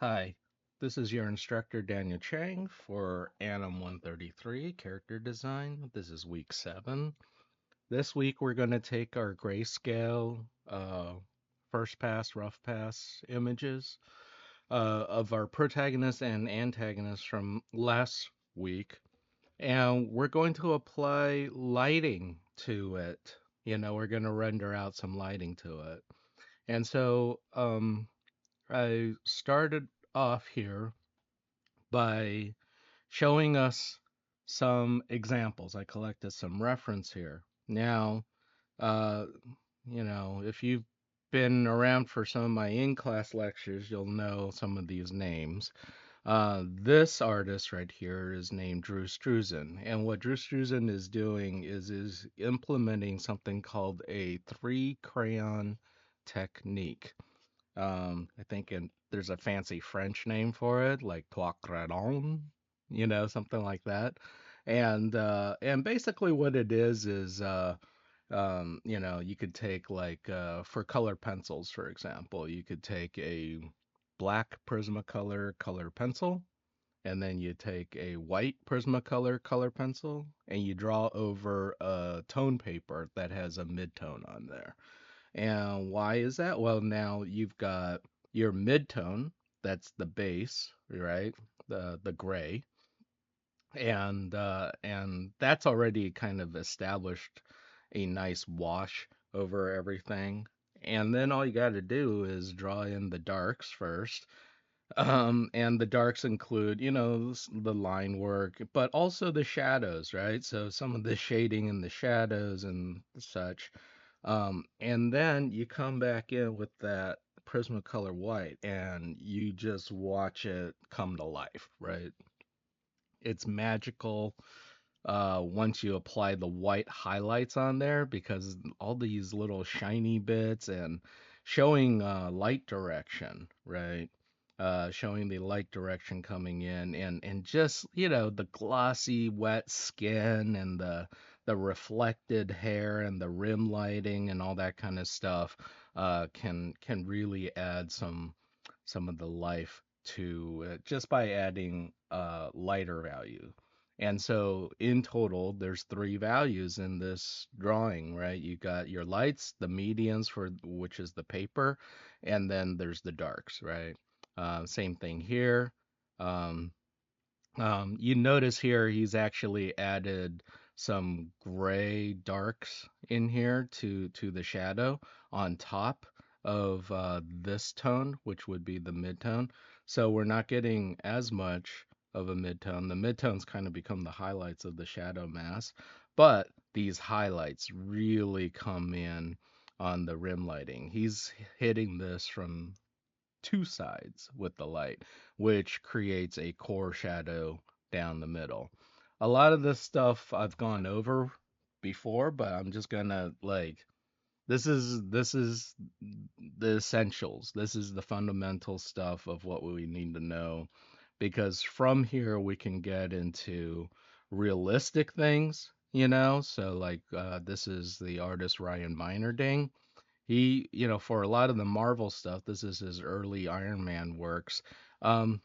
Hi, this is your instructor Daniel Chang for Anim 133 Character Design. This is week 7. This week we're going to take our grayscale first pass, rough pass images of our protagonist and antagonist from last week, and we're going to apply lighting to it. We're going to render out some lighting to it. And so I started off here by showing us some examples. I collected some reference here. Now, uh, if you've been around for some of my in-class lectures, you'll know some of these names. This artist right here is named Drew Struzan, and what Drew Struzan is doing is implementing something called a three crayon technique. I think there's a fancy French name for it, like trois crayons, something like that. And basically what it is, you could take like for color pencils, for example, you could take a black Prismacolor color pencil, and then you take a white Prismacolor color pencil, and you draw over a tone paper that has a midtone on there. And why is that? Well, now you've got your midtone, that's the base, right? The gray. And that's already kind of established a nice wash over everything. And then all you got to do is draw in the darks first. And the darks include, the line work, but also the shadows, right? So some of the shading in the shadows and such. And then you come back in with that Prismacolor white and you just watch it come to life, right? It's magical once you apply the white highlights on there because all these little shiny bits and showing light direction, right? Showing the light direction coming in and just, the glossy wet skin and the reflected hair and the rim lighting and all that kind of stuff can really add some of the life to it just by adding lighter value. And so in total, there's three values in this drawing, right? You got your lights, the medians for which is the paper, and then there's the darks, right? Same thing here. Um, you notice here he's actually added some gray darks in here to the shadow on top of this tone, which would be the midtone. So we're not getting as much of a midtone. The midtones kind of become the highlights of the shadow mass, but these highlights really come in on the rim lighting. He's hitting this from two sides with the light, which creates a core shadow down the middle. A lot of this stuff I've gone over before, but I'm just gonna like this is the essentials. This is the fundamental stuff of what we need to know because from here we can get into realistic things, So like this is the artist Ryan Meinerding. He, for a lot of the Marvel stuff, this is his early Iron Man works. Um,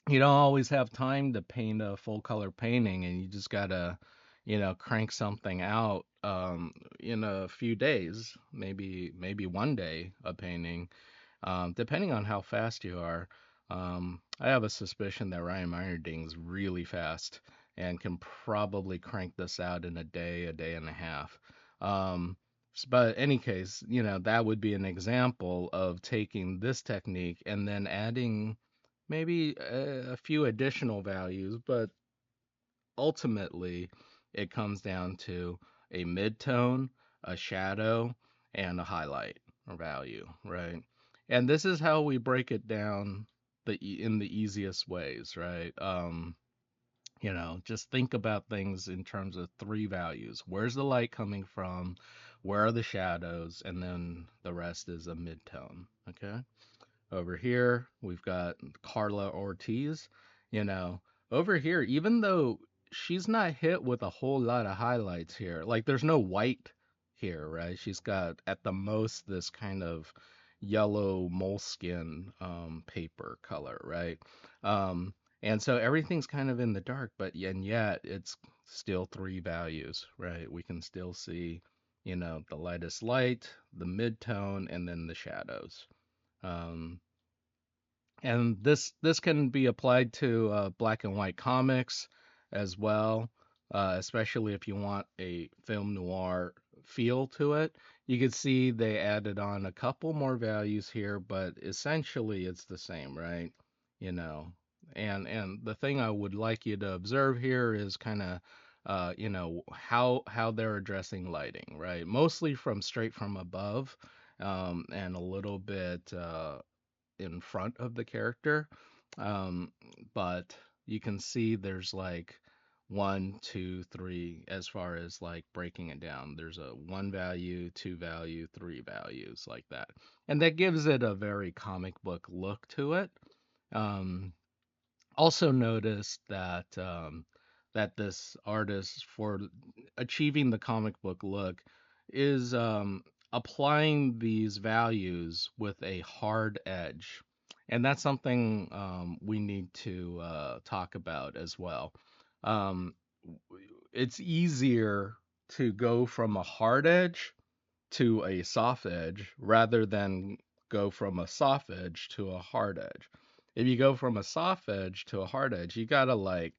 you don't always have time to paint a full color painting, and you just gotta, crank something out in a few days, maybe one day a painting, depending on how fast you are. I have a suspicion that Ryan Meinerding's really fast and can probably crank this out in a day and a half. But any case, that would be an example of taking this technique and then adding maybe a few additional values, but ultimately it comes down to a midtone, a shadow, and a highlight or value, right? And this is how we break it down in the easiest ways, right? Just think about things in terms of three values. Where's the light coming from? Where are the shadows? And then the rest is a midtone, okay? Over here, we've got Carla Ortiz. You know, over here, even though she's not hit with a whole lot of highlights here, like there's no white here, right? She's got at the most this kind of, yellow moleskin paper color, right? Um, and so everything's kind of in the dark, but and yet it's still three values, right? We can still see, the lightest light, the mid-tone, and then the shadows. Um, and this can be applied to black and white comics as well, especially if you want a film noir feel to it. You can see they added on a couple more values here, but essentially it's the same, right? You know, and the thing I would like you to observe here is kind of how they're addressing lighting, right? Mostly from straight from above, and a little bit in front of the character. Um, but you can see there's like one, two, three, as far as like breaking it down. There's a one value, two value, three values like that. And that gives it a very comic book look to it. Um, Also noticed that this artist, for achieving the comic book look, is applying these values with a hard edge, and that's something we need to talk about as well. Um, it's easier to go from a hard edge to a soft edge rather than go from a soft edge to a hard edge. If you go from a soft edge to a hard edge, you gotta like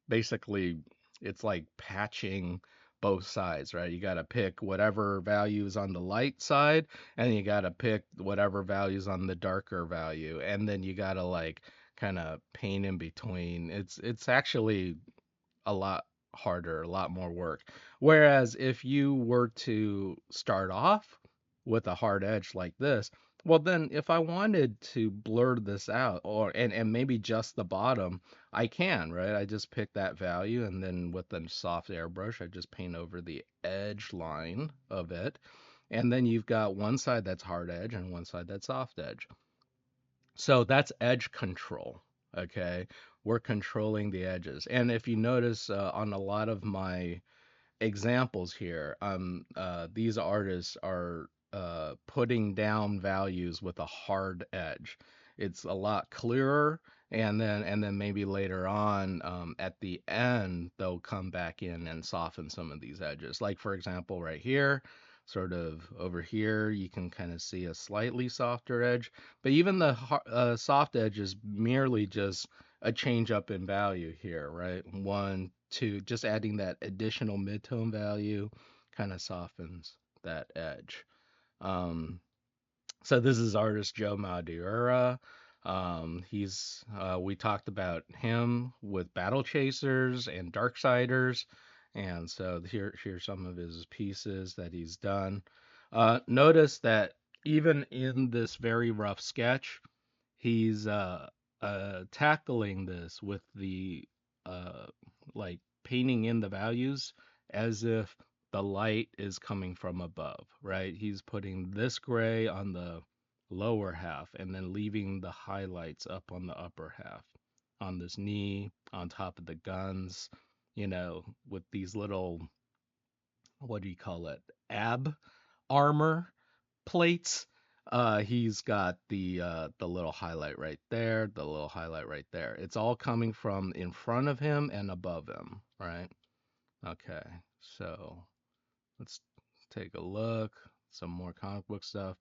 basically it's like patching both sides, right? You gotta pick whatever values on the light side, and you gotta pick whatever values on the darker value, and then you gotta like kind of paint in between. It's actually a lot harder, a lot more work. Whereas if you were to start off with a hard edge like this, well then if I wanted to blur this out and maybe just the bottom, I can, right? I just pick that value and then with a soft airbrush, I just paint over the edge line of it. And then you've got one side that's hard edge and one side that's soft edge. So that's edge control. Okay. We're controlling the edges. And if you notice on a lot of my examples here, these artists are putting down values with a hard edge. It's a lot clearer, and then maybe later on, at the end, they'll come back in and soften some of these edges. Like for example, right here, sort of over here, you can kind of see a slightly softer edge, but even the soft edge is merely just a change up in value here, right? One, two, just adding that additional midtone value kind of softens that edge. Um, so this is artist Joe Madureira. He's We talked about him with Battle Chasers and Darksiders, and so here's some of his pieces that he's done. Notice that even in this very rough sketch, he's tackling this with the uh, like painting in the values as if the light is coming from above, right? He's putting this gray on the lower half and then leaving the highlights up on the upper half, on this knee, on top of the guns, with these little, what do you call it? Ab armor plates. He's got the little highlight right there, the little highlight right there. It's all coming from in front of him and above him, right? Okay, so let's take a look. Some more comic book stuff.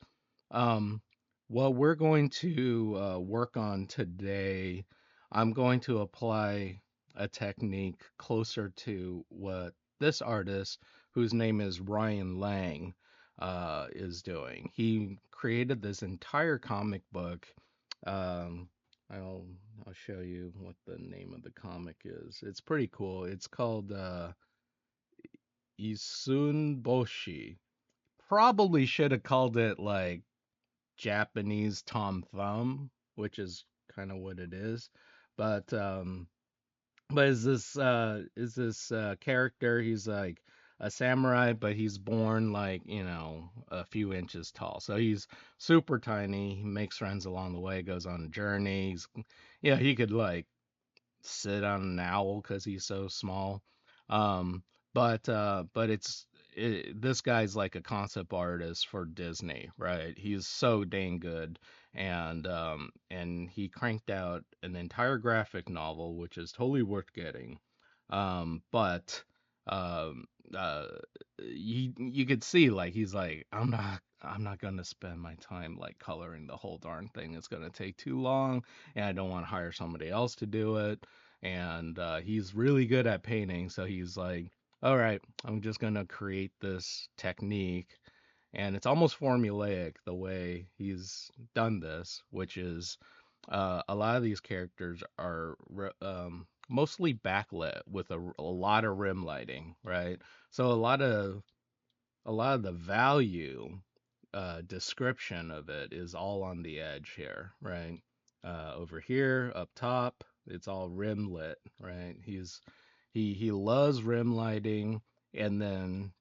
Um, what we're going to work on today, I'm going to apply a technique closer to what this artist, whose name is Ryan Lang, is doing. He created this entire comic book. Um, I'll I'll show you what the name of the comic is. It's pretty cool. It's called Isunboshi. Probably should have called it like Japanese Tom Thumb, which is kind of what it is. But is this character? He's like a samurai, but he's born like a few inches tall. So he's super tiny. He makes friends along the way. Goes on journeys. Yeah, he could like sit on an owl because he's so small. Um, but it's this guy's like a concept artist for Disney, right? He's so dang good, and he cranked out an entire graphic novel, which is totally worth getting. But um, uh, you could see like he's like, I'm not gonna spend my time like coloring the whole darn thing. It's gonna take too long, and I don't want to hire somebody else to do it. And he's really good at painting, so he's like, all right, I'm just gonna create this technique, and it's almost formulaic the way he's done this, which is a lot of these characters are mostly backlit with a lot of rim lighting, right? So a lot of the value description of it is all on the edge here, right? Over here, up top, it's all rim lit, right? He loves rim lighting, and then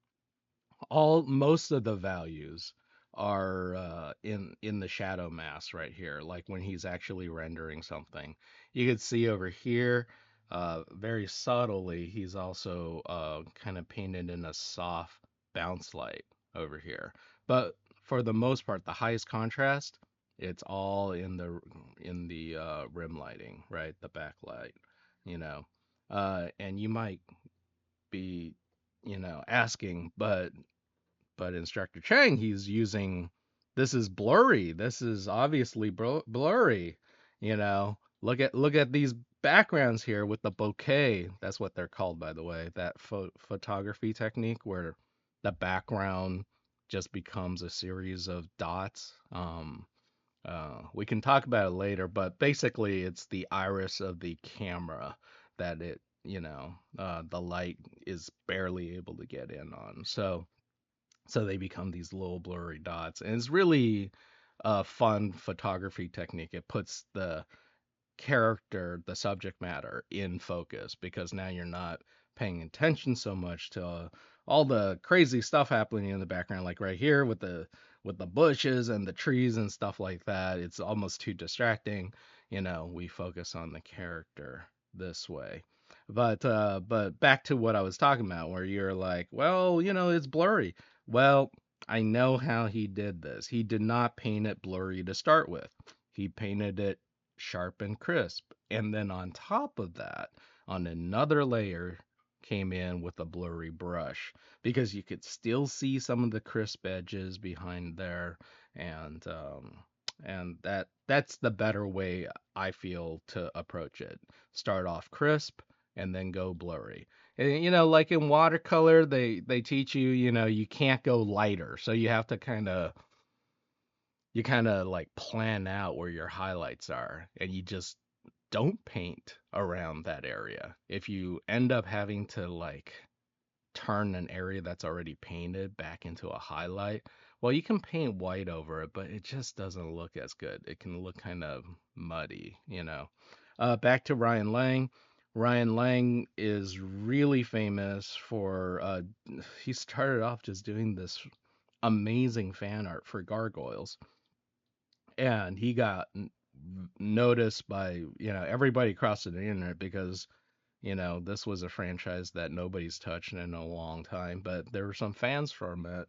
all most of the values are in the shadow mask right here, like when he's actually rendering something. You can see over here, very subtly, he's also kind of painted in a soft bounce light over here. But for the most part, the highest contrast, it's all in the rim lighting, right? The backlight, you know. And you might be, asking, but Instructor Chang, he's using, this is blurry. This is obviously blurry. Look at these backgrounds here with the bokeh. That's what they're called, by the way. That photography technique where the background just becomes a series of dots. We can talk about it later, but basically, it's the iris of the camera that the light is barely able to get in on. So they become these little blurry dots, and it's really a fun photography technique. It puts the character, the subject matter, in focus because now you're not paying attention so much to all the crazy stuff happening in the background, like right here with the bushes and the trees and stuff like that. It's almost too distracting. We focus on the character this way. But back to what I was talking about, where you're like, well, it's blurry. Well, I know how he did this. He did not paint it blurry to start with. He painted it sharp and crisp. And then on top of that, on another layer, came in with a blurry brush because you could still see some of the crisp edges behind there, and that's the better way I feel to approach it. Start off crisp and then go blurry. And, like in watercolor, they teach you, you can't go lighter, so you kind of like plan out where your highlights are, and you just don't paint around that area. If you end up having to like turn an area that's already painted back into a highlight, well, you can paint white over it, but it just doesn't look as good. It can look kind of muddy. Back to Ryan Lang. Ryan Lang is really famous for he started off just doing this amazing fan art for gargoyles, and he got noticed by everybody across the internet because this was a franchise that nobody's touched in a long time. But there were some fans from it,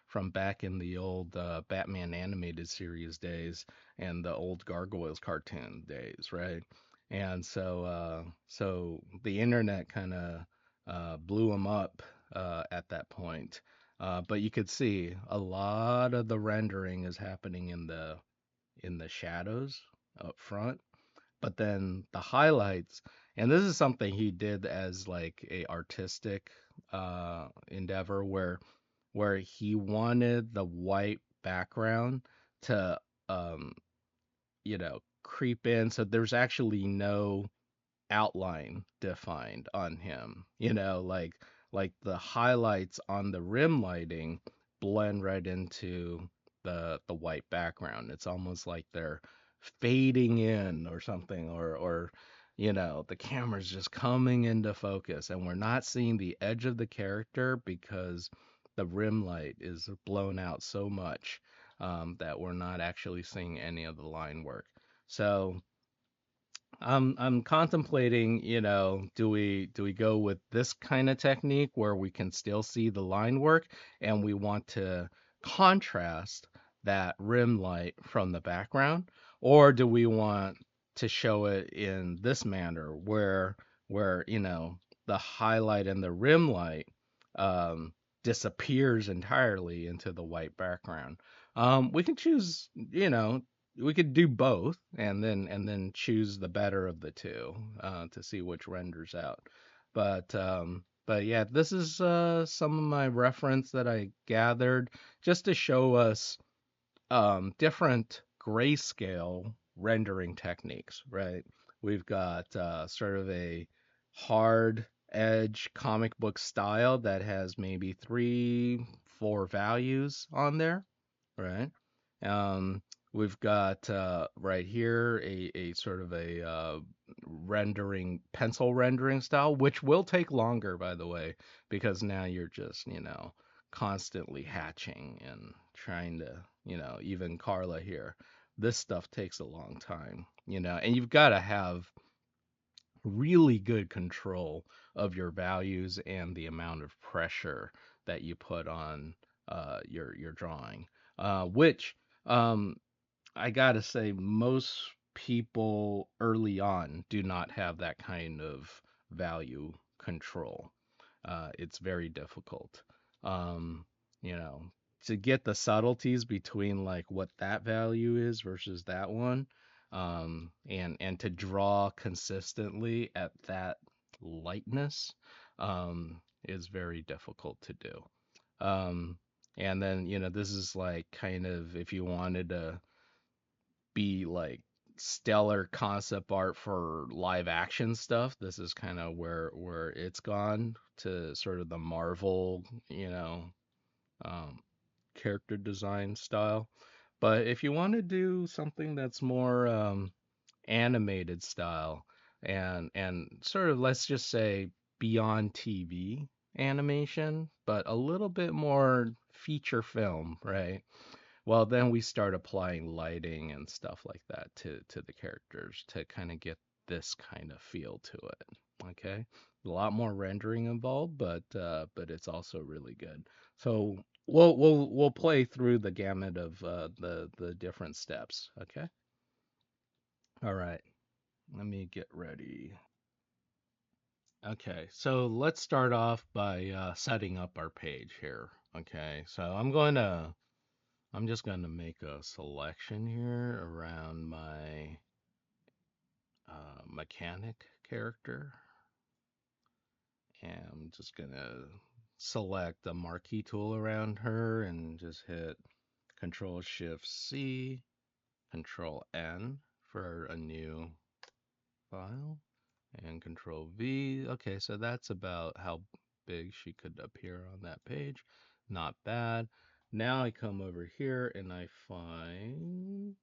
from back in the old Batman animated series days and the old Gargoyles cartoon days, right? And so the internet kind of blew him up at that point. But you could see a lot of the rendering is happening in the shadows up front, but then the highlights, and this is something he did as like a artistic endeavor, where he wanted the white background to creep in, so there's actually no outline defined on him. Like the highlights on the rim lighting blend right into the white background. It's almost like they're fading in or something, or the camera's just coming into focus, and we're not seeing the edge of the character because the rim light is blown out so much, that we're not actually seeing any of the line work. So I'm contemplating, do we go with this kind of technique where we can still see the line work and we want to contrast that rim light from the background, or do we want to show it in this manner where the highlight and the rim light um disappears entirely into the white background. We can choose, we could do both and then choose the better of the two to see which renders out. But yeah, this is some of my reference that I gathered just to show us different grayscale rendering techniques, right? We've got sort of a hard edge comic book style that has maybe three, four values on there, right? Um, we've got right here a sort of a rendering pencil rendering style, which will take longer, by the way, because now you're just constantly hatching and trying to, even Carla here. This stuff takes a long time, and you've got to have really good control of your values and the amount of pressure that you put on your drawing, which um, I gotta say most people early on do not have that kind of value control. It's very difficult. Um, you know, to get the subtleties between like what that value is versus that one, and to draw consistently at that lightness, is very difficult to do. Um, and then, this is like kind of if you wanted to be like stellar concept art for live action stuff, this is kind of where it's gone to sort of the Marvel, um, character design style. But if you want to do something that's more animated style and sort of, let's just say, beyond TV animation, but a little bit more feature film, right? Well, then we start applying lighting and stuff like that to the characters to kind of get this kind of feel to it. Okay, a lot more rendering involved, but it's also really good. So we'll play through the gamut of the different steps. Okay. All right. Let me get ready. Okay, so let's start off by setting up our page here. Okay, so I'm just going to make a selection here around my mechanic character. And I'm just going to select the marquee tool around her and just hit Control Shift C, Control N for a new file, and Control V. Okay, so that's about how big she could appear on that page. Not bad. Now I come over here and I find,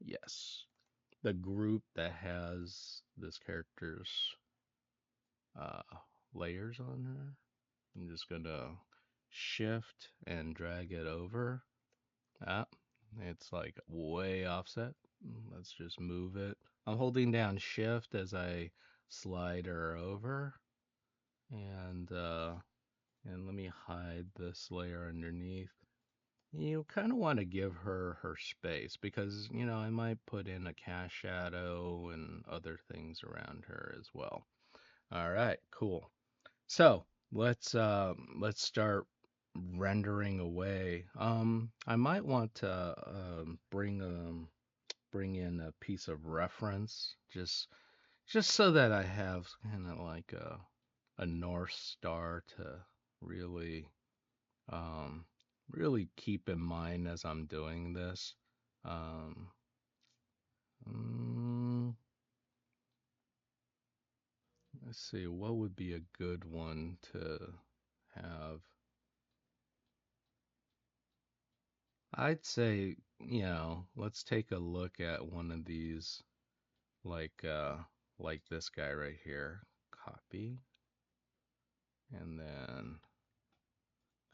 yes, the group that has this character's uh, layers on her. I'm just gonna shift and drag it over. Ah, it's like way offset. Let's just move it. I'm holding down shift as I slide her over, and and let me hide this layer underneath. You kind of want to give her space because, I might put in a cast shadow and other things around her as well. All right, cool. So let's start rendering away. I might want to bring in a piece of reference just so that I have kind of like a North Star to really um, really keep in mind as I'm doing this. Um, mm, let's see, what would be a good one to have? I'd say, let's take a look at one of these, like like this guy right here. Copy, and then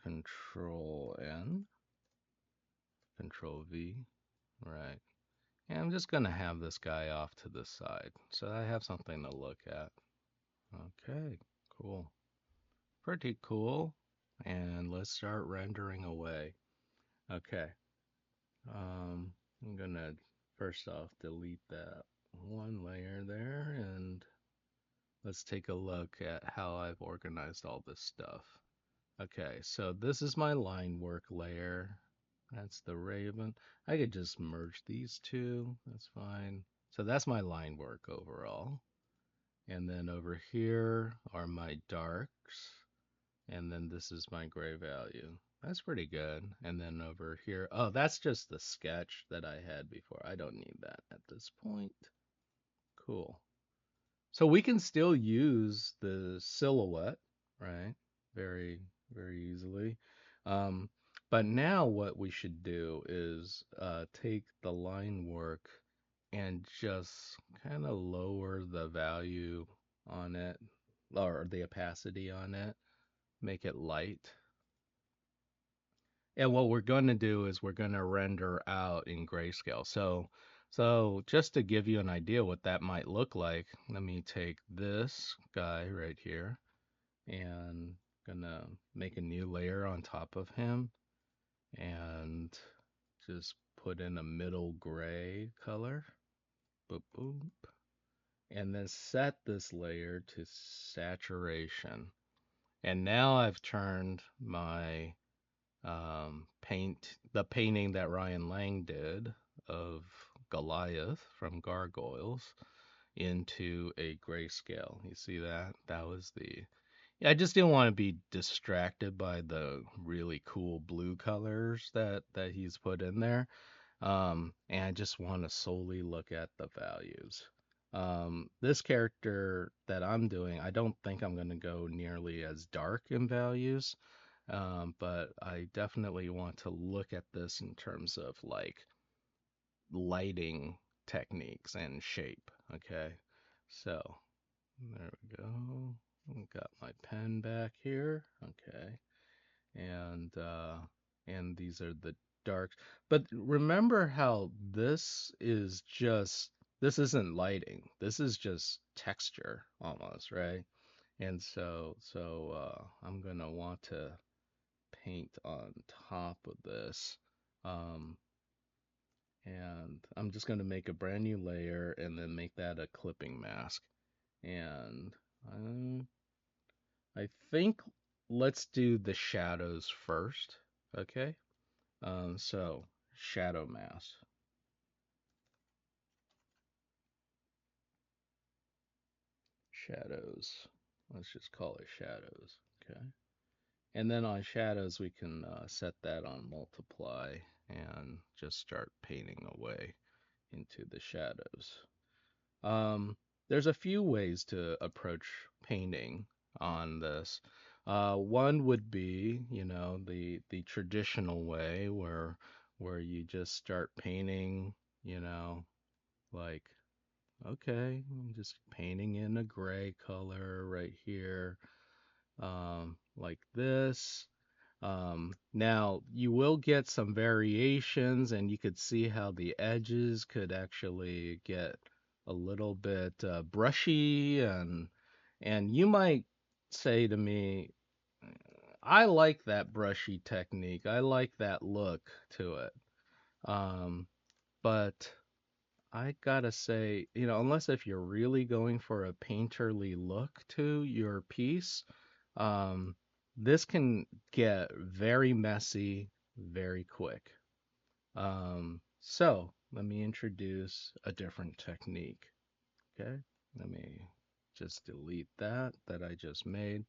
Control N, Control V, right? And I'm just gonna have this guy off to the side so I have something to look at. Okay, cool. Pretty cool. And let's start rendering away. Okay. I'm gonna first off delete that one layer there and let's take a look at how I've organized all this stuff. Okay, so this is my line work layer. That's the Raven. I could just merge these two. That's fine. So that's my line work overall. And then over here are my darks. And then this is my gray value. That's pretty good. And then over here, oh, that's just the sketch that I had before. I don't need that at this point. Cool. So we can still use the silhouette, right? Very, very easily. Um, but now what we should do is take the line work and just kind of lower the value on it, or the opacity on it, make it light. And what we're going to do is we're going to render out in grayscale. So just to give you an idea what that might look like, let me take this guy right here and gonna make a new layer on top of him and just put in a middle gray color. Boop, boop. And then set this layer to saturation. And now I've turned my the painting that Ryan Lang did of Goliath from Gargoyles into a grayscale. You see that? That was the. Yeah, I just didn't want to be distracted by the really cool blue colors that he's put in there. And I just want to solely look at the values. This character that I'm doing, I don't think I'm going to go nearly as dark in values. But I definitely want to look at this in terms of like lighting techniques and shape. Okay, so there we go. Got my pen back here. Okay, and and these are the darks. But remember how this isn't lighting. This is just texture almost, right? And I'm gonna want to paint on top of this. Um, and I'm just going to make a brand new layer and then make that a clipping mask. And I think let's do the shadows first. Okay. So shadow mask. Shadows. Let's just call it shadows. Okay. And then on shadows, we can set that on multiply and just start painting away into the shadows. Um, there's a few ways to approach painting on this. One would be, the traditional way where you just start painting, you know, like okay, I'm just painting in a gray color right here, like this. Now you will get some variations, and you could see how the edges could actually get a little bit brushy, and you might say to me, I like that brushy technique. I like that look to it. Um, but I gotta say, unless if you're really going for a painterly look to your piece, um, this can get very messy very quick. So let me introduce a different technique. Okay, let me just delete that I just made.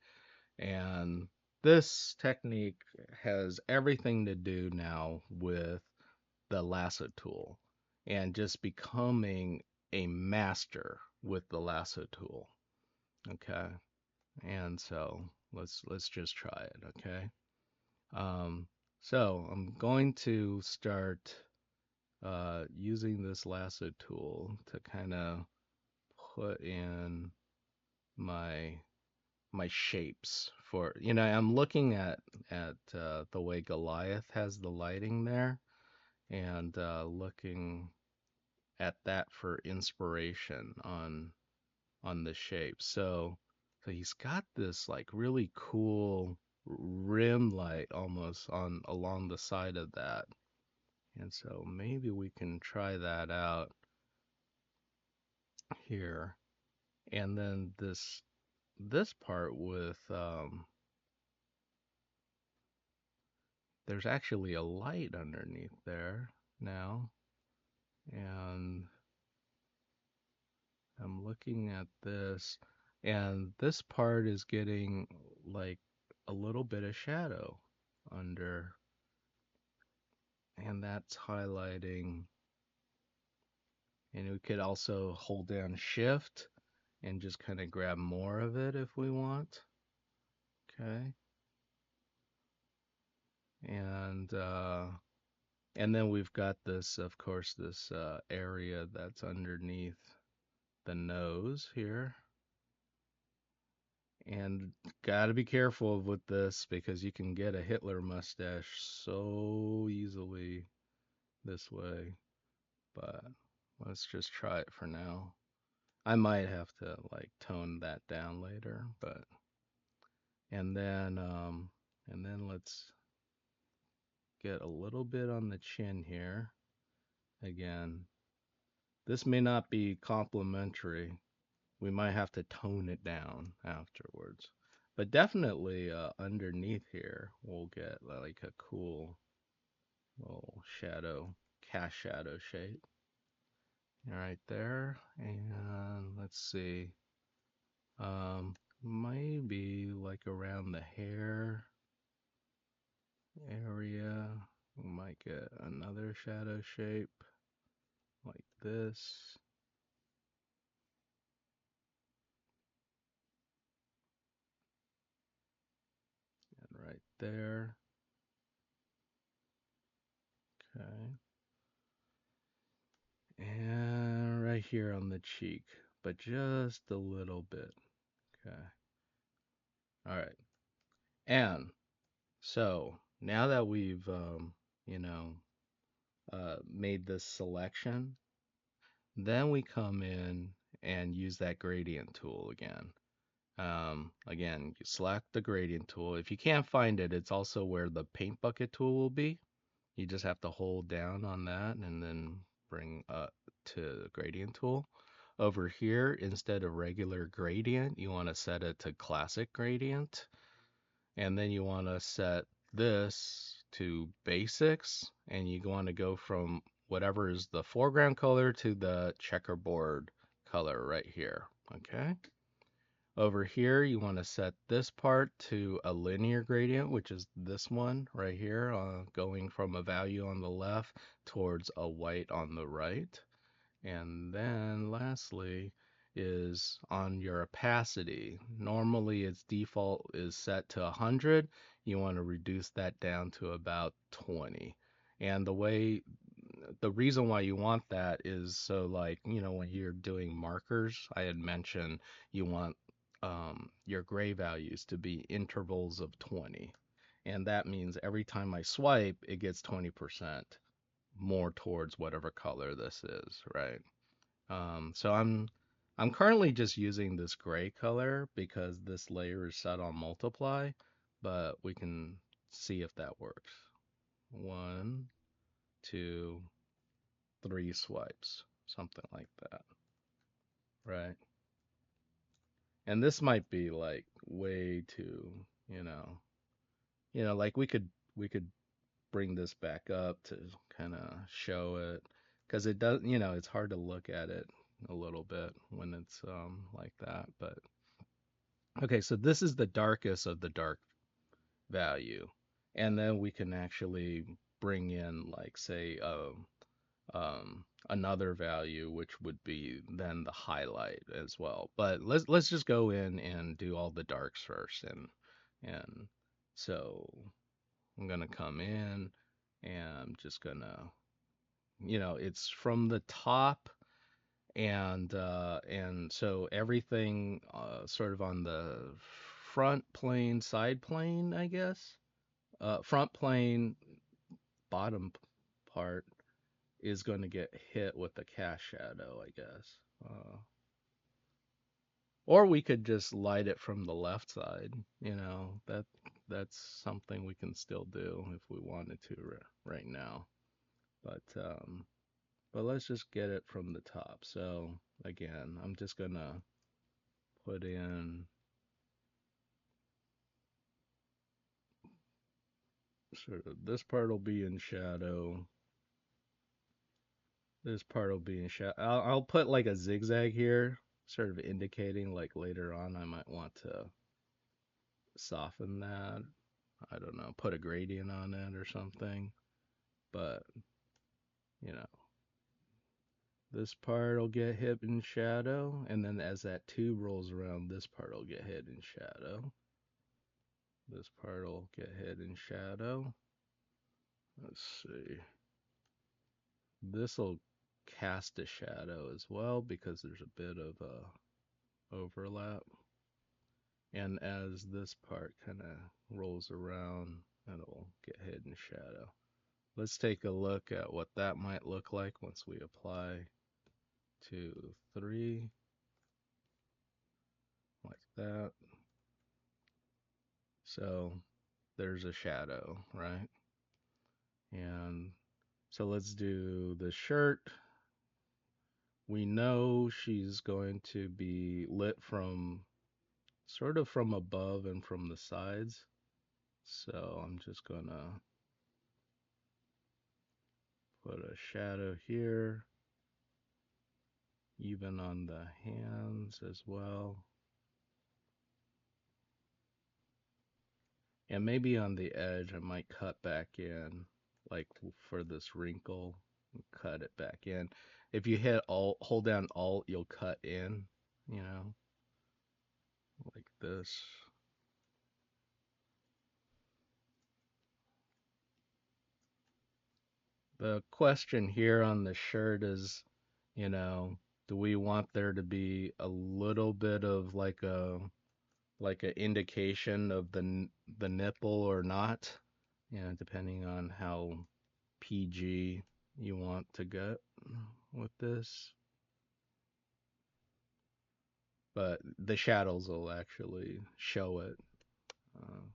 And this technique has everything to do now with the lasso tool and just becoming a master with the lasso tool. Okay. And so let's just try it, okay? Um, so I'm going to start using this lasso tool to kind of put in my my shapes for I'm looking at the way Goliath has the lighting there and looking at that for inspiration on the shape. So he's got this like really cool rim light almost on along the side of that. And so maybe we can try that out here. And then this part with there's actually a light underneath there now. And I'm looking at this, and this part is getting like a little bit of shadow under, and that's highlighting. And we could also hold down shift and just kind of grab more of it if we want. Okay. And and then we've got this, of course, this area that's underneath the nose here. And gotta be careful with this because you can get a Hitler mustache so easily this way. But let's just try it for now. I might have to like tone that down later, but and then let's get a little bit on the chin here. Again, this may not be complimentary. We might have to tone it down afterwards. But definitely underneath here, we'll get like a cool little shadow, cast shadow shape right there. And let's see, maybe like around the hair area, we might get another shadow shape like this. And right there. Okay. And right here on the cheek, but just a little bit. Okay. All right. And so now that we've, you know, made this selection, then we come in and use that gradient tool again. Again, you select the gradient tool. If you can't find it, it's also where the paint bucket tool will be. You just have to hold down on that and then bring up to the gradient tool. Over here, instead of regular gradient, you want to set it to classic gradient. And then you want to set this to basics. And you want to go from whatever is the foreground color to the checkerboard color right here. Okay. Over here, you want to set this part to a linear gradient, which is this one right here, going from a value on the left towards a white on the right. And then lastly is on your opacity. Normally its default is set to 100. You want to reduce that down to about 20. And the reason why you want that is so like, when you're doing markers, I had mentioned you want your gray values to be intervals of 20. And that means every time I swipe, it gets 20% more towards whatever color this is, right? So I'm currently just using this gray color because this layer is set on multiply, but we can see if that works. One, two, three swipes, something like that, right? And this might be like way too, you know, like we could bring this back up to kind of show it because it does, it's hard to look at it a little bit when it's like that. But okay, so this is the darkest of the dark value, and then we can actually bring in like say another value which would be then the highlight as well. But let's just go in and do all the darks first, and so I'm gonna come in and I'm just gonna, it's from the top and so everything sort of on the front plane, side plane, I guess. Front plane, bottom part, is going to get hit with the cast shadow, I guess. Or we could just light it from the left side. That's something we can still do if we wanted to right now. But but let's just get it from the top. So again, I'm just gonna put in sort of this part will be in shadow. This part will be in shadow. I'll put like a zigzag here, sort of indicating like later on I might want to soften that. I don't know, put a gradient on it or something. But, you know, this part will get hit in shadow, and then as that tube rolls around, this part will get hit in shadow. This part will get hit in shadow. Let's see. This will cast a shadow as well because there's a bit of a overlap. And as this part kind of rolls around, it'll get hit in shadow. Let's take a look at what that might look like once we apply 2, 3, like that. So there's a shadow, right? And so let's do the shirt. We know she's going to be lit from sort of from above and from the sides. So I'm just gonna put a shadow here, even on the hands as well. And maybe on the edge, I might cut back in, like for this wrinkle, cut it back in. If you hit Alt, hold down Alt, you'll cut in, you know, like this. The question here on the shirt is, you know, do we want there to be a little bit of like an indication of the nipple or not? Depending on how PG you want to get with this. But the shadows will actually show it. Uh,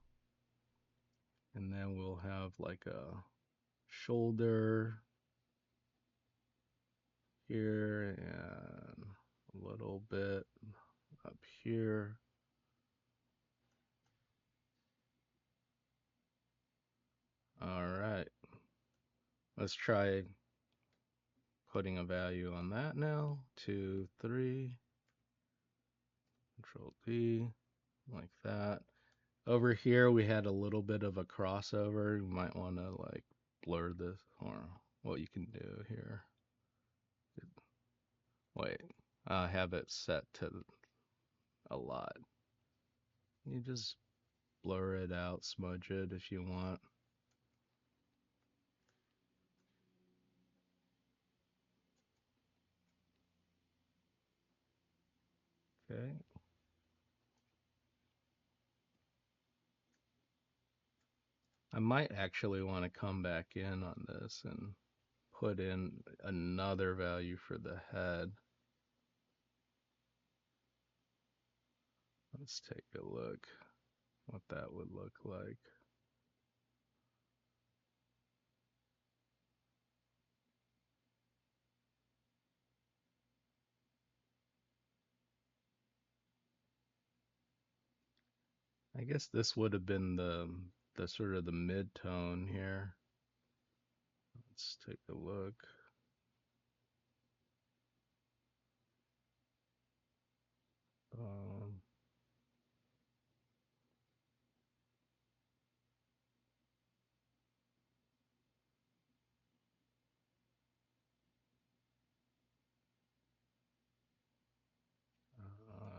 and then we'll have like a shoulder here and a little bit up here. All right, let's try putting a value on that now. 2, 3, Control D, like that. Over here we had a little bit of a crossover. You might want to like blur this, or what you can do here. Wait, I have it set to a lot. You just blur it out, smudge it if you want. Okay. I might actually want to come back in on this and put in another value for the head. Let's take a look what that would look like. I guess this would have been the sort of the mid-tone here. Let's take a look. Um,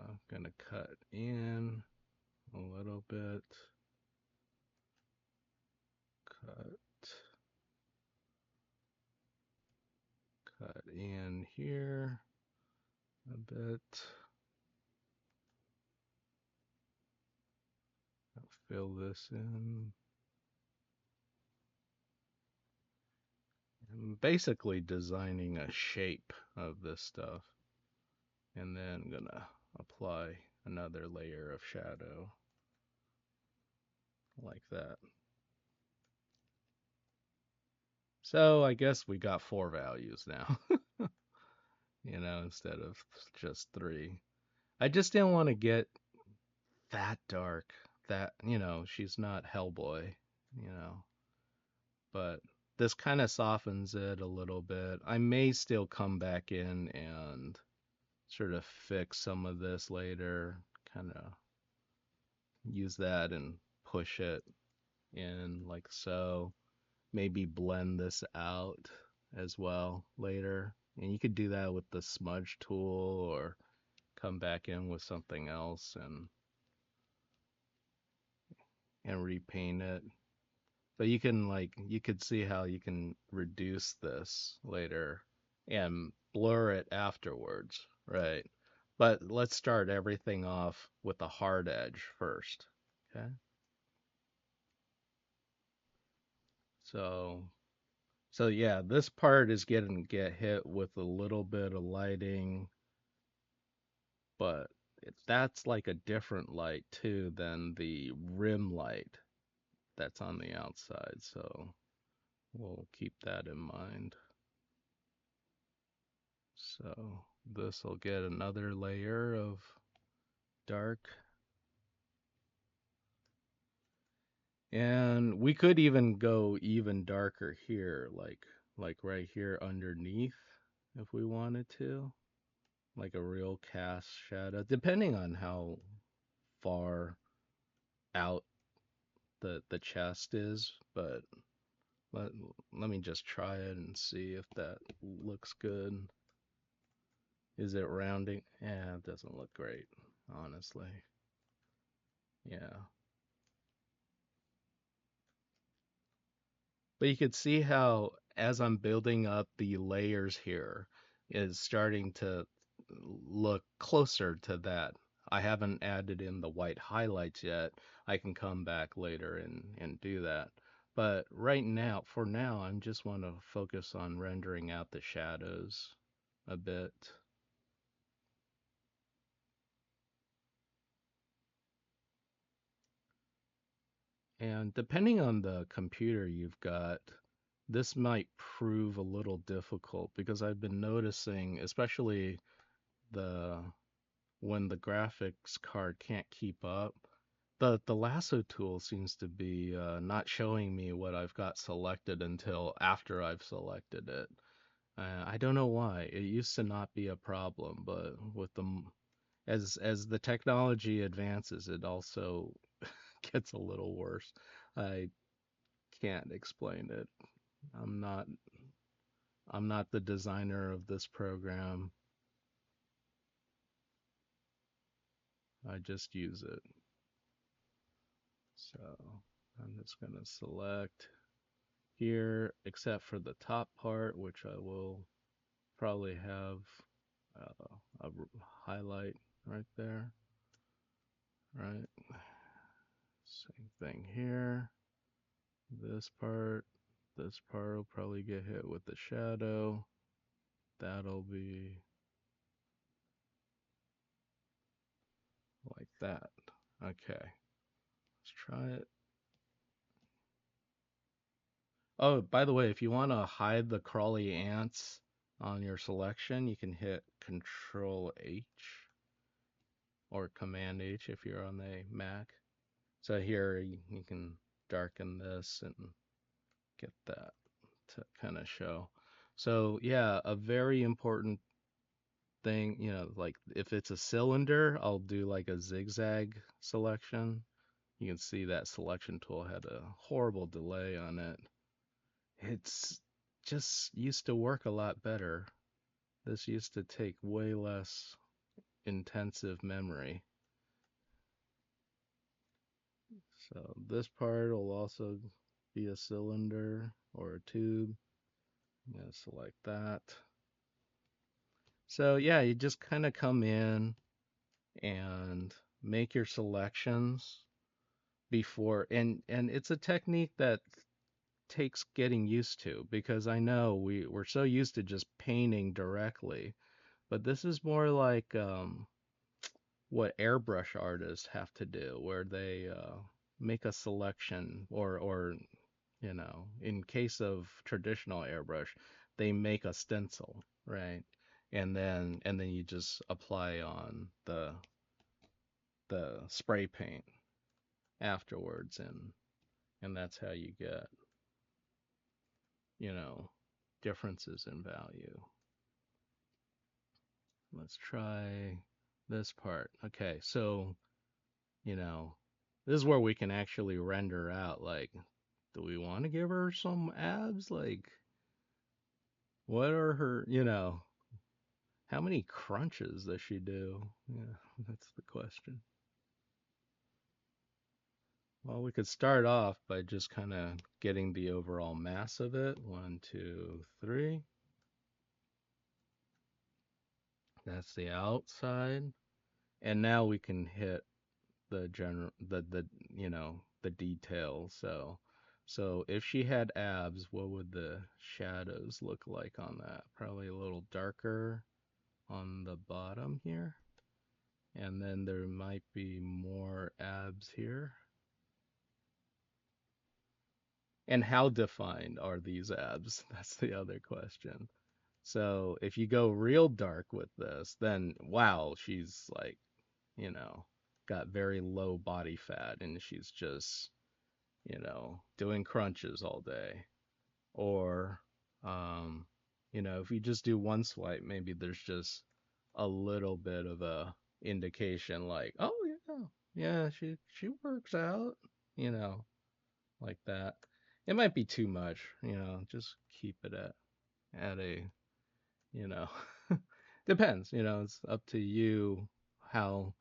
I'm gonna cut in a little bit. Cut, cut in here a bit. I'll fill this in. I'm basically designing a shape of this stuff, and then gonna apply another layer of shadow like that. So I guess we got four values now, instead of just three. I just didn't want to get that dark. That, she's not Hellboy, you know, but this kind of softens it a little bit. I may still come back in and sort of fix some of this later, kind of use that and push it in like so. Maybe blend this out as well later. And you could do that with the smudge tool or come back in with something else and repaint it. But you could see how you can reduce this later and blur it afterwards, right? But let's start everything off with a hard edge first. Okay. So so yeah, this part is getting get hit with a little bit of lighting, but that's like a different light too than the rim light that's on the outside. So we'll keep that in mind. So this will get another layer of dark. And we could even go even darker here, like right here underneath if we wanted to, like a real cast shadow, depending on how far out the chest is, but let let me just try it and see if that looks good. Is it rounding? Yeah, it doesn't look great, honestly. Yeah. But you could see how as I'm building up the layers here is starting to look closer to that. I haven't added in the white highlights yet. I can come back later and do that. But right now, for now, I just want to focus on rendering out the shadows a bit. And depending on the computer you've got, this might prove a little difficult because I've been noticing, especially the when the graphics card can't keep up, the lasso tool seems to be not showing me what I've got selected until after I've selected it. I don't know why. It used to not be a problem, but as the technology advances, it also gets a little worse. I can't explain it. I'm not I'm not the designer of this program. I just use it. So I'm just going to select here, except for the top part, which I will probably have a highlight right there. Right. Same thing here. This part, this part will probably get hit with the shadow. That'll be like that. Okay, let's try it. Oh, by the way, if you want to hide the crawly ants on your selection, you can hit Control H or Command H if you're on the Mac. So here you can darken this and get that to kind of show. So yeah, a very important thing, like if it's a cylinder, I'll do like a zigzag selection. You can see that selection tool had a horrible delay on it. It's just used to work a lot better. This used to take way less intensive memory. So this part will also be a cylinder or a tube. I'm gonna select that. So yeah, you just kind of come in and make your selections before, and it's a technique that takes getting used to because I know we're so used to just painting directly, but this is more like what airbrush artists have to do, where they make a selection, or in case of traditional airbrush, they make a stencil, right? And then you just apply on the spray paint afterwards, and that's how you get, you know, differences in value. Let's try this part. Okay, so, you know, this is where we can actually render out, like, do we want to give her some abs? Like, what are her, how many crunches does she do? Yeah, that's the question. Well, we could start off by just kind of getting the overall mass of it. One, two, three. That's the outside. And now we can hit the details. So if she had abs, what would the shadows look like on that? Probably a little darker on the bottom here. And then there might be more abs here. And how defined are these abs? That's the other question. So if you go real dark with this, then wow, she's like, you know, got very low body fat and she's just, doing crunches all day. Or, um, if you just do one swipe, maybe there's just a little bit of a indication like, oh yeah, yeah, she works out, you know, like that. It might be too much, just keep it at a, you know, depends, it's up to you how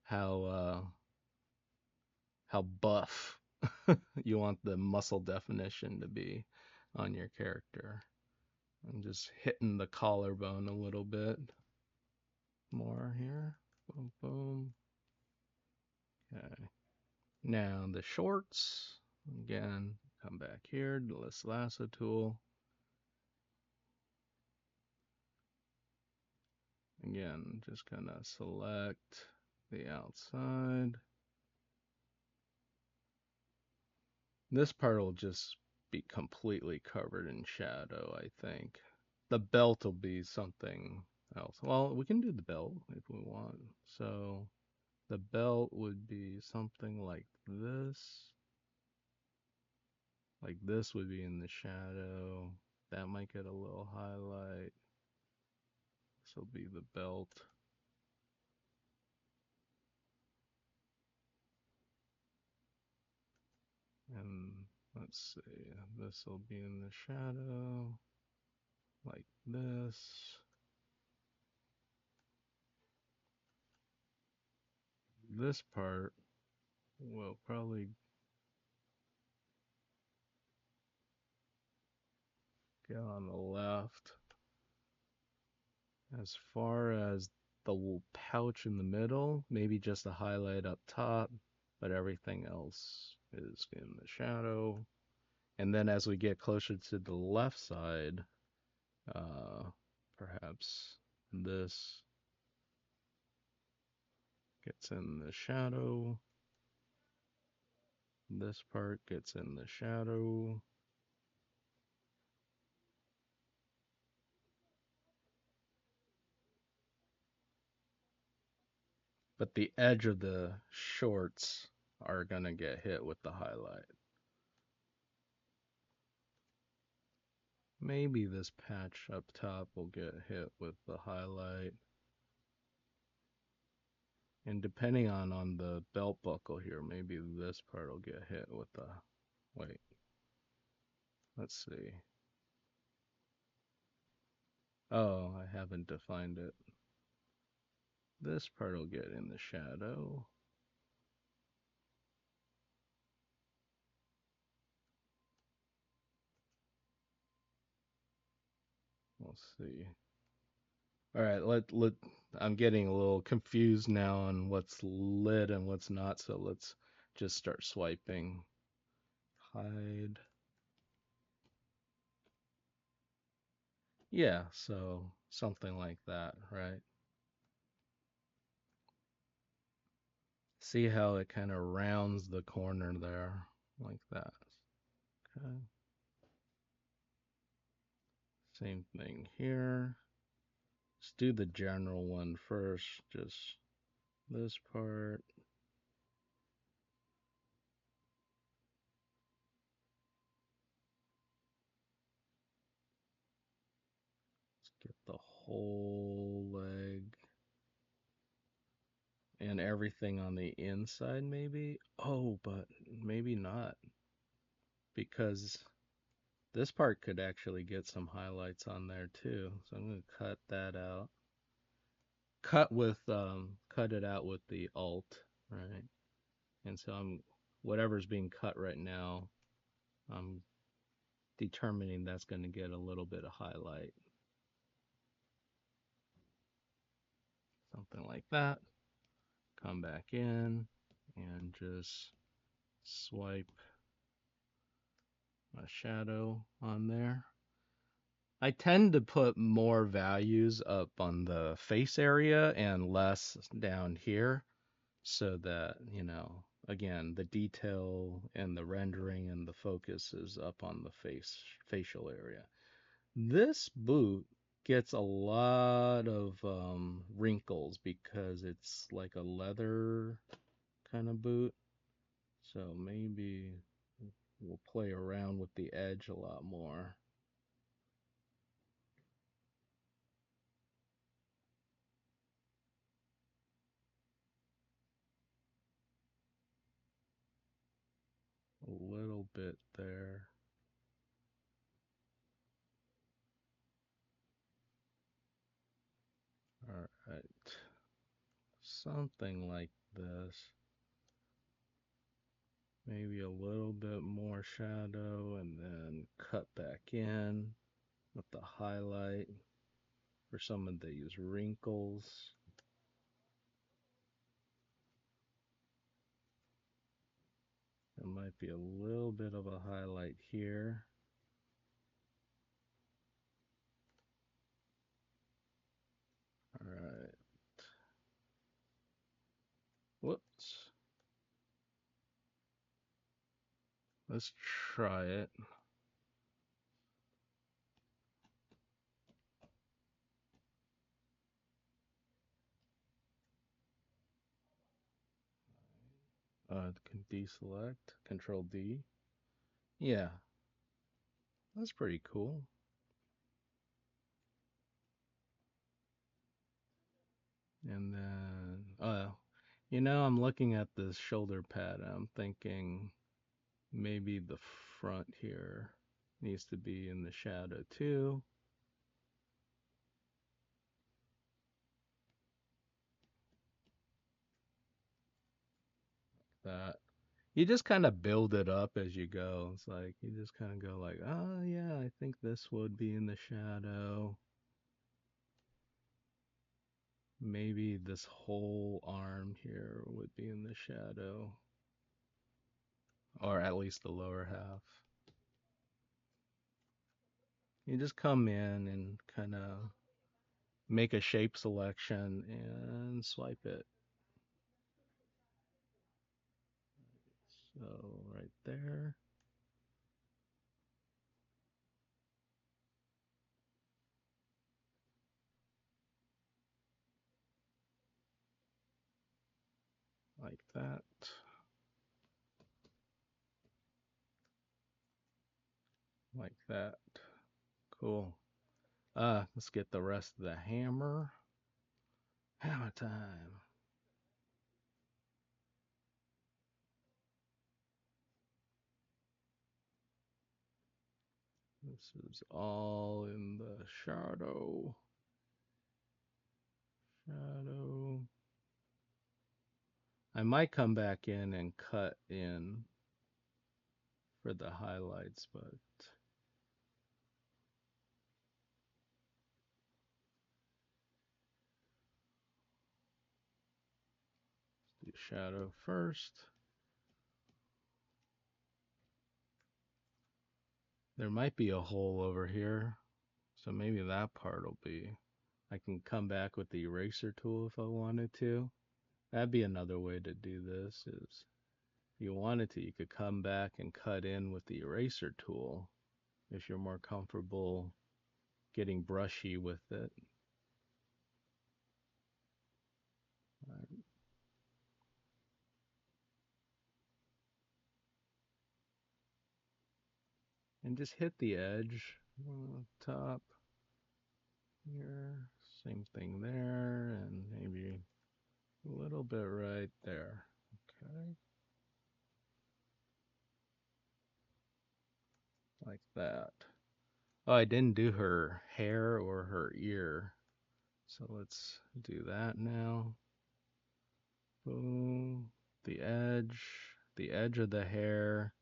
how uh how buff you want the muscle definition to be on your character. I'm just hitting the collarbone a little bit more here. Boom, boom. Okay. Now the shorts. Again, come back here to this lasso tool. Again, just gonna select the outside. This part will just be completely covered in shadow, I think. The belt will be something else. Well, we can do the belt if we want. So the belt would be something like this. Like this would be in the shadow. That might get a little highlight. This will be the belt. And let's see, this will be in the shadow, like this. This part will probably get on the left. As far as the pouch in the middle, maybe just a highlight up top, but everything else is in the shadow. And then as we get closer to the left side, uh, perhaps this gets in the shadow. This part gets in the shadow. But the edge of the shorts are going to get hit with the highlight. Maybe this patch up top will get hit with the highlight. And depending on the belt buckle here, maybe this part will get hit with the, wait, let's see. Oh, I haven't defined it. This part will get in the shadow. We'll see. All right, I'm getting a little confused now on what's lit and what's not, so let's just start swiping. Hide. Yeah, so something like that, right? See how it kind of rounds the corner there, like that. Okay. Same thing here. Let's do the general one first, just this part. Let's get the whole leg and everything on the inside, maybe. Oh, but maybe not, because this part could actually get some highlights on there too. So I'm going to cut that out. Cut it out with the alt, right? And so I'm whatever's being cut right now, I'm determining that's going to get a little bit of highlight. Something like that. Come back in and just swipe a shadow on there. I tend to put more values up on the face area and less down here so that, again, the detail and the rendering and the focus is up on the facial area. This boot gets a lot of wrinkles because it's like a leather kind of boot. So maybe we'll play around with the edge a lot more. A little bit there. All right. Something like this. Maybe a little bit more shadow and then cut back in with the highlight for some of these wrinkles. There might be a little bit of a highlight here. All right. Whoops. Let's try it. Can deselect, Control D. Yeah, that's pretty cool. And then, I'm looking at this shoulder pad and I'm thinking maybe the front here needs to be in the shadow too. That you just kind of build it up as you go. It's like you just kind of go like, oh yeah, I think this would be in the shadow. Maybe this whole arm here would be in the shadow, or at least the lower half. You just come in and kind of make a shape selection and swipe it. So right there, like that, like that. Cool. Let's get the rest of the hammer. Hammer time. This is all in the shadow. Shadow. I might come back in and cut in for the highlights, but do shadow first. There might be a hole over here, So maybe that part will be, I can come back with the eraser tool if I wanted to. That'd be another way to do this is if you wanted to, you could come back and cut in with the eraser tool if you're more comfortable getting brushy with it. And just hit the edge top here. Same thing there, and maybe a little bit right there. Okay, like that. Oh, I didn't do her hair or her ear. So let's do that now. Boom. The edge, the edge of the hair.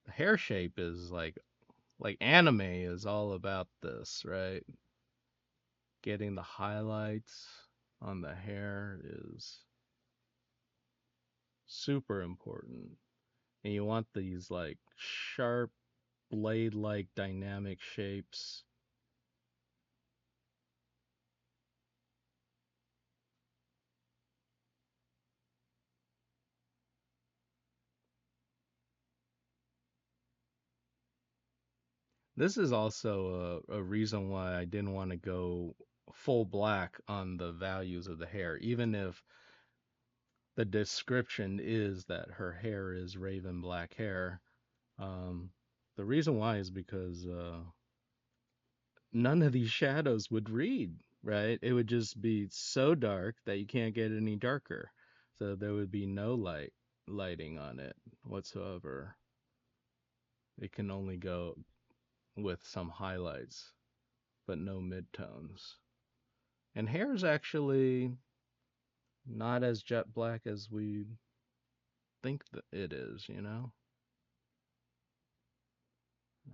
The hair shape is like anime is all about this, right? Getting the highlights on the hair is super important. And you want these like sharp blade-like dynamic shapes. This is also a reason why I didn't want to go full black on the values of the hair, even if the description is that her hair is raven black hair. Um, the reason why is because none of these shadows would read, right? It would just be so dark that you can't get any darker. So there would be no lighting on it whatsoever. It can only go with some highlights, but no midtones. And hair is actually not as jet black as we think that it is, you know?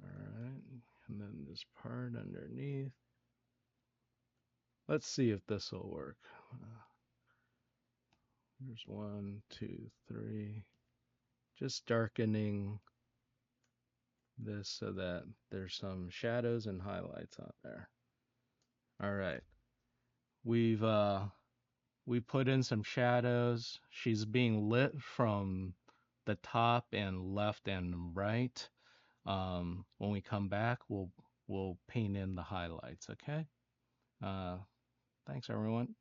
All right. And then this part underneath. Let's see if this will work. Here's one, two, three. Just darkening this so that there's some shadows and highlights on there. All right. We've we put in some shadows. She's being lit from the top and left and right. When we come back, we'll paint in the highlights. Okay. Uh, thanks everyone.